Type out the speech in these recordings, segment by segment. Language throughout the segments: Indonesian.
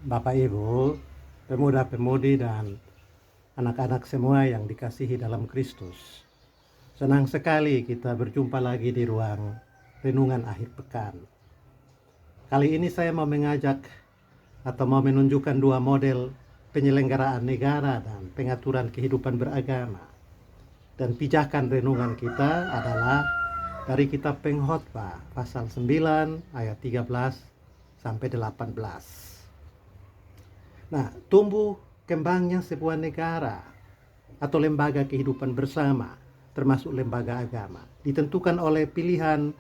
Bapak Ibu, pemuda-pemudi dan anak-anak semua yang dikasihi dalam Kristus. Senang sekali kita berjumpa lagi di ruang renungan akhir pekan. Kali ini saya mau mengajak atau mau menunjukkan dua model penyelenggaraan negara dan pengaturan kehidupan beragama. Dan pijakan renungan kita adalah dari kitab Pengkhotbah pasal 9 ayat 13 sampai 18. Nah, tumbuh kembangnya sebuah negara atau lembaga kehidupan bersama, termasuk lembaga agama, ditentukan oleh pilihan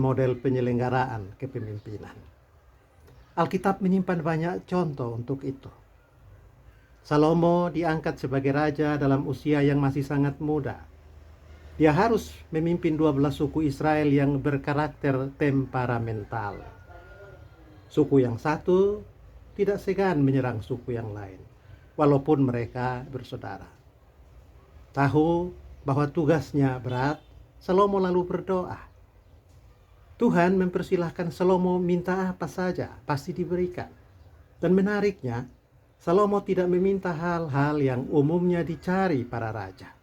model penyelenggaraan kepemimpinan. Alkitab menyimpan banyak contoh untuk itu. Salomo diangkat sebagai raja dalam usia yang masih sangat muda. Dia harus memimpin 12 suku Israel yang berkarakter temperamental. Suku yang satu tidak segan menyerang suku yang lain, walaupun mereka bersaudara. Tahu bahwa tugasnya berat, Salomo lalu berdoa. Tuhan mempersilahkan Salomo minta apa saja, pasti diberikan. Dan menariknya, Salomo tidak meminta hal-hal yang umumnya dicari para raja,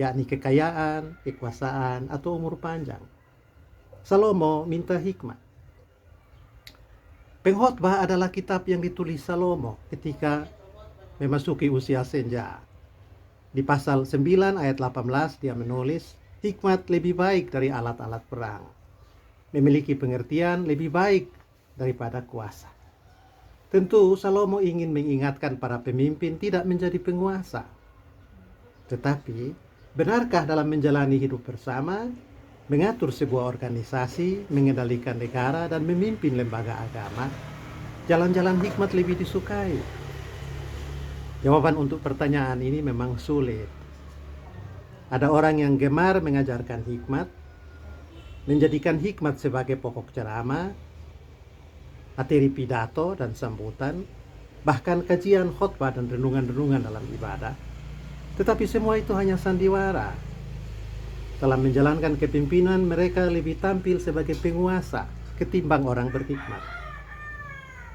yakni kekayaan, kekuasaan, atau umur panjang. Salomo minta hikmat. Pengkhotbah adalah kitab yang ditulis Salomo ketika memasuki usia senja. Di pasal 9 ayat 18 dia menulis, hikmat lebih baik dari alat-alat perang. Memiliki pengertian lebih baik daripada kuasa. Tentu Salomo ingin mengingatkan para pemimpin tidak menjadi penguasa. Tetapi, benarkah dalam menjalani hidup bersama, mengatur sebuah organisasi, mengendalikan negara, dan memimpin lembaga agama, jalan-jalan hikmat lebih disukai? Jawaban untuk pertanyaan ini memang sulit. Ada orang yang gemar mengajarkan hikmat, menjadikan hikmat sebagai pokok ceramah, materi pidato dan sambutan, bahkan kajian khotbah dan renungan-renungan dalam ibadah. Tetapi semua itu hanya sandiwara. Dalam menjalankan kepemimpinan, mereka lebih tampil sebagai penguasa ketimbang orang berhikmat.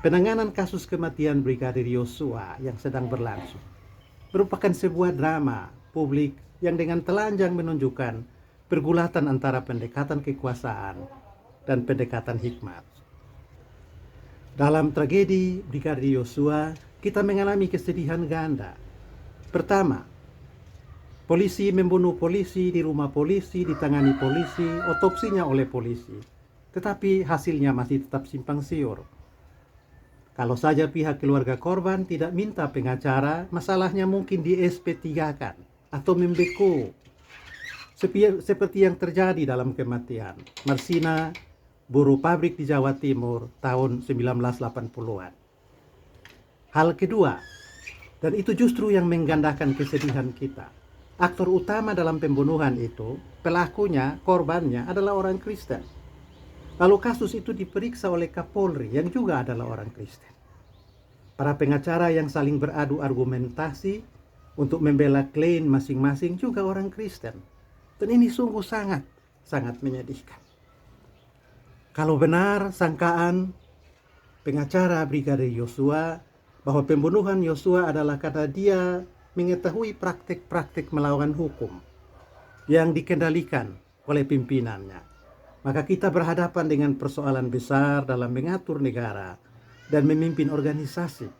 Penanganan kasus kematian Brigadir Yosua yang sedang berlangsung merupakan sebuah drama publik yang dengan telanjang menunjukkan pergulatan antara pendekatan kekuasaan dan pendekatan hikmat. Dalam tragedi Brigadir Yosua, kita mengalami kesedihan ganda. Pertama, polisi membunuh polisi di rumah polisi, ditangani polisi, otopsinya oleh polisi. Tetapi hasilnya masih tetap simpang siur. Kalau saja pihak keluarga korban tidak minta pengacara, masalahnya mungkin di SP3-kan atau membeku. Seperti yang terjadi dalam kematian Marsina, buruh pabrik di Jawa Timur tahun 1980-an. Hal kedua, dan itu justru yang menggandakan kesedihan kita. Aktor utama dalam pembunuhan itu, pelakunya, korbannya adalah orang Kristen. Lalu kasus itu diperiksa oleh Kapolri yang juga adalah orang Kristen. Para pengacara yang saling beradu argumentasi untuk membela klaim masing-masing juga orang Kristen. Dan ini sungguh sangat menyedihkan. Kalau benar sangkaan pengacara Brigadir Yosua bahwa pembunuhan Yosua adalah karena dia mengetahui praktik-praktik melawan hukum yang dikendalikan oleh pimpinannya, maka kita berhadapan dengan persoalan besar dalam mengatur negara dan memimpin organisasi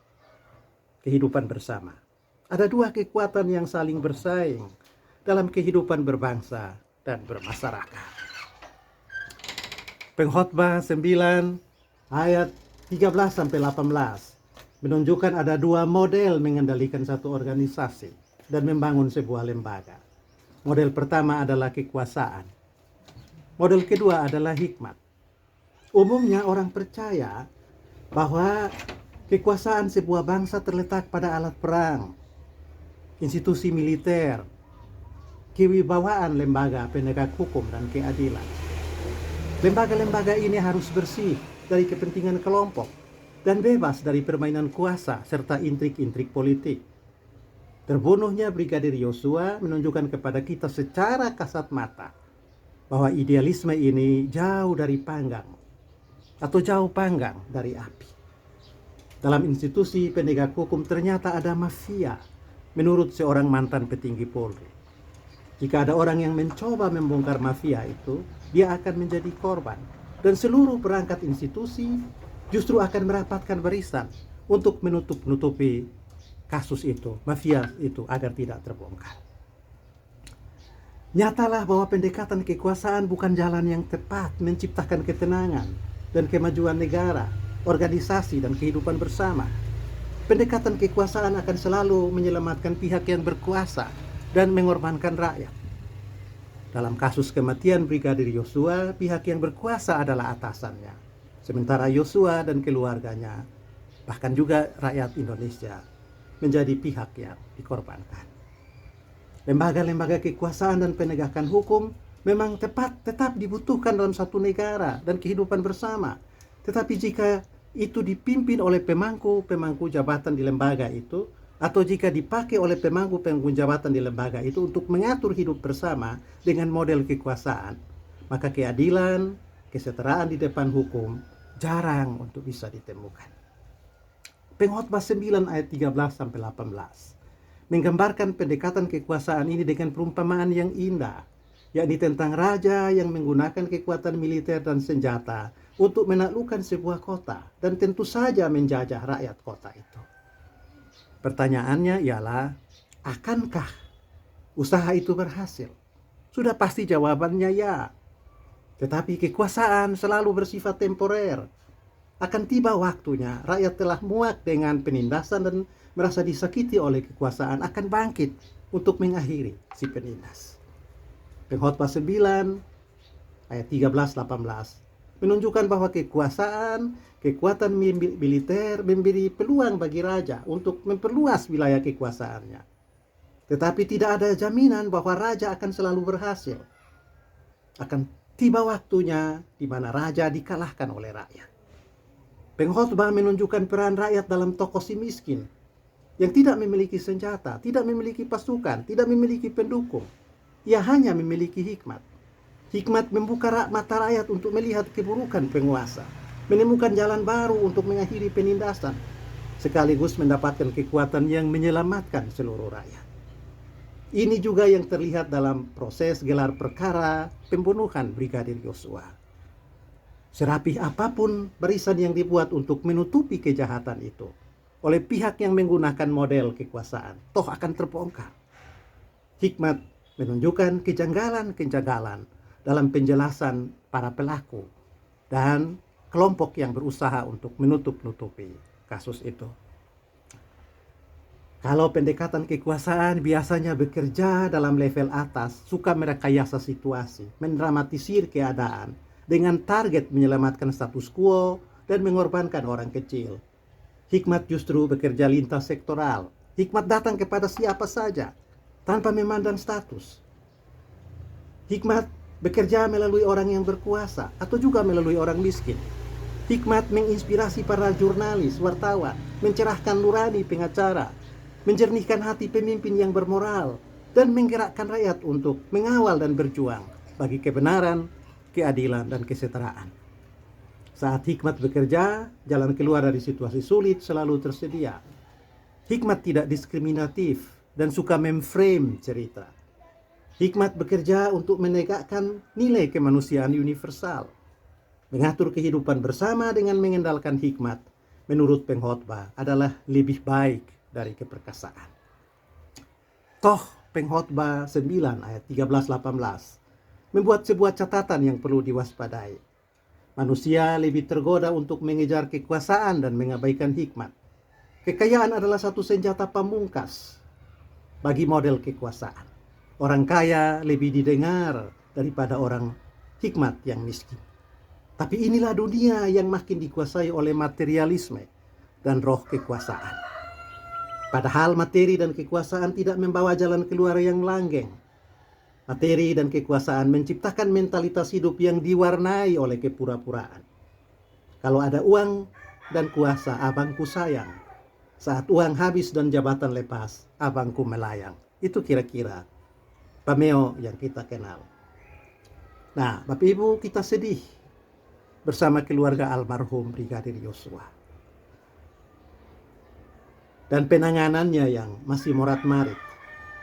kehidupan bersama. Ada dua kekuatan yang saling bersaing dalam kehidupan berbangsa dan bermasyarakat. Pengkhotbah 9 ayat 13 sampai 18 menunjukkan ada dua model mengendalikan satu organisasi dan membangun sebuah lembaga. Model pertama adalah kekuasaan. Model kedua adalah hikmat. Umumnya orang percaya bahwa kekuasaan sebuah bangsa terletak pada alat perang, institusi militer, kewibawaan lembaga penegak hukum dan keadilan. Lembaga-lembaga ini harus bersih dari kepentingan kelompok dan bebas dari permainan kuasa serta intrik-intrik politik. Terbunuhnya Brigadir Yosua menunjukkan kepada kita secara kasat mata bahwa idealisme ini jauh dari panggang atau jauh panggang dari api. Dalam institusi penegak hukum ternyata ada mafia, menurut seorang mantan petinggi Polri. Jika ada orang yang mencoba membongkar mafia itu, dia akan menjadi korban. Dan seluruh perangkat institusi justru akan merapatkan barisan untuk menutup-nutupi kasus itu, mafia itu, agar tidak terbongkar. Nyatalah bahwa pendekatan kekuasaan bukan jalan yang tepat menciptakan ketenangan dan kemajuan negara, organisasi, dan kehidupan bersama. Pendekatan kekuasaan akan selalu menyelamatkan pihak yang berkuasa dan mengorbankan rakyat. Dalam kasus kematian Brigadir Yosua, pihak yang berkuasa adalah atasannya. Sementara Yosua dan keluarganya, bahkan juga rakyat Indonesia, menjadi pihak yang dikorbankan. Lembaga-lembaga kekuasaan dan penegakan hukum memang tetap dibutuhkan dalam satu negara dan kehidupan bersama. Tetapi jika itu dipimpin oleh pemangku jabatan di lembaga itu, atau jika dipakai oleh pemangku jabatan di lembaga itu untuk mengatur hidup bersama dengan model kekuasaan, maka keadilan, kesetaraan di depan hukum jarang untuk bisa ditemukan. Pengkhotbah 9 ayat 13-18 menggambarkan pendekatan kekuasaan ini dengan perumpamaan yang indah, yakni tentang raja yang menggunakan kekuatan militer dan senjata untuk menaklukkan sebuah kota dan tentu saja menjajah rakyat kota itu. Pertanyaannya ialah, akankah usaha itu berhasil? Sudah pasti jawabannya ya. Tetapi kekuasaan selalu bersifat temporer. Akan tiba waktunya rakyat telah muak dengan penindasan dan merasa disakiti oleh kekuasaan akan bangkit untuk mengakhiri si penindas. Pengkhotbah 9 ayat 13-18 menunjukkan bahwa kekuatan militer memberi peluang bagi raja untuk memperluas wilayah kekuasaannya. Tetapi tidak ada jaminan bahwa raja akan selalu berhasil. Akan tiba waktunya di mana raja dikalahkan oleh rakyat. Pengkhotbah menunjukkan peran rakyat dalam toko si miskin yang tidak memiliki senjata, tidak memiliki pasukan, tidak memiliki pendukung. Ia hanya memiliki hikmat. Hikmat membuka mata rakyat untuk melihat keburukan penguasa, menemukan jalan baru untuk mengakhiri penindasan, sekaligus mendapatkan kekuatan yang menyelamatkan seluruh rakyat. Ini juga yang terlihat dalam proses gelar perkara pembunuhan Brigadir Yosua. Serapih apapun barisan yang dibuat untuk menutupi kejahatan itu oleh pihak yang menggunakan model kekuasaan, toh akan terbongkar. Hikmat menunjukkan kejanggalan-kejanggalan dalam penjelasan para pelaku dan kelompok yang berusaha untuk menutup-nutupi kasus itu. Kalau pendekatan kekuasaan biasanya bekerja dalam level atas, suka merekayasa situasi, mendramatisir keadaan, dengan target menyelamatkan status quo dan mengorbankan orang kecil. Hikmat justru bekerja lintas sektoral. Hikmat datang kepada siapa saja, tanpa memandang status. Hikmat bekerja melalui orang yang berkuasa, atau juga melalui orang miskin. Hikmat menginspirasi para jurnalis, wartawan, mencerahkan nurani pengacara, menjernihkan hati pemimpin yang bermoral, dan menggerakkan rakyat untuk mengawal dan berjuang bagi kebenaran, keadilan, dan kesetaraan. Saat hikmat bekerja, jalan keluar dari situasi sulit selalu tersedia. Hikmat tidak diskriminatif dan suka memframe cerita. Hikmat bekerja untuk menegakkan nilai kemanusiaan universal. Mengatur kehidupan bersama dengan mengendalikan hikmat, menurut pengkhotbah, adalah lebih baik dari keperkasaan. Toh, pengkhotbah 9 ayat 13-18 membuat sebuah catatan yang perlu diwaspadai. Manusia lebih tergoda untuk mengejar kekuasaan dan mengabaikan hikmat. Kekayaan adalah satu senjata pamungkas bagi model kekuasaan. Orang kaya lebih didengar daripada orang hikmat yang miskin. Tapi inilah dunia yang makin dikuasai oleh materialisme dan roh kekuasaan. Padahal materi dan kekuasaan tidak membawa jalan keluar yang langgeng. Materi dan kekuasaan menciptakan mentalitas hidup yang diwarnai oleh kepura-puraan. Kalau ada uang dan kuasa, abangku sayang. Saat uang habis dan jabatan lepas, abangku melayang. Itu kira-kira pameo yang kita kenal. Nah, Bapak Ibu, kita sedih bersama keluarga almarhum Brigadir Yosua. dan penanganannya yang masih morat-marit.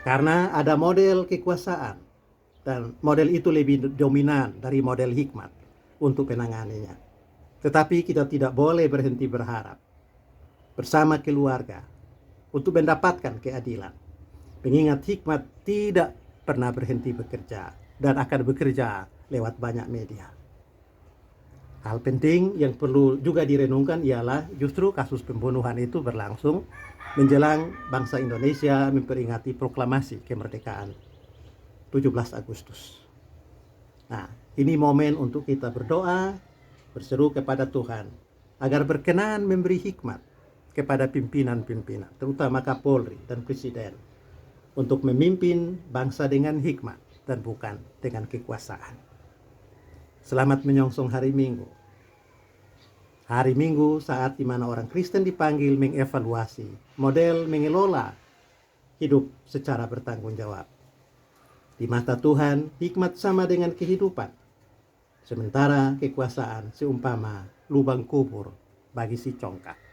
Karena ada model kekuasaan dan model itu lebih dominan dari model hikmat untuk penanganannya. Tetapi kita tidak boleh berhenti berharap bersama keluarga untuk mendapatkan keadilan. Mengingat hikmat tidak pernah berhenti bekerja dan akan bekerja lewat banyak media. Hal penting yang perlu juga direnungkan ialah justru kasus pembunuhan itu berlangsung menjelang bangsa Indonesia memperingati proklamasi kemerdekaan 17 Agustus. Nah, ini momen untuk kita berdoa, berseru kepada Tuhan agar berkenan memberi hikmat kepada pimpinan-pimpinan, terutama Kapolri dan Presiden, untuk memimpin bangsa dengan hikmat dan bukan dengan kekuasaan. Selamat menyongsong hari Minggu. Hari Minggu saat di mana orang Kristen dipanggil mengevaluasi model mengelola hidup secara bertanggung jawab. Di mata Tuhan, hikmat sama dengan kehidupan, sementara kekuasaan seumpama lubang kubur bagi si congkak.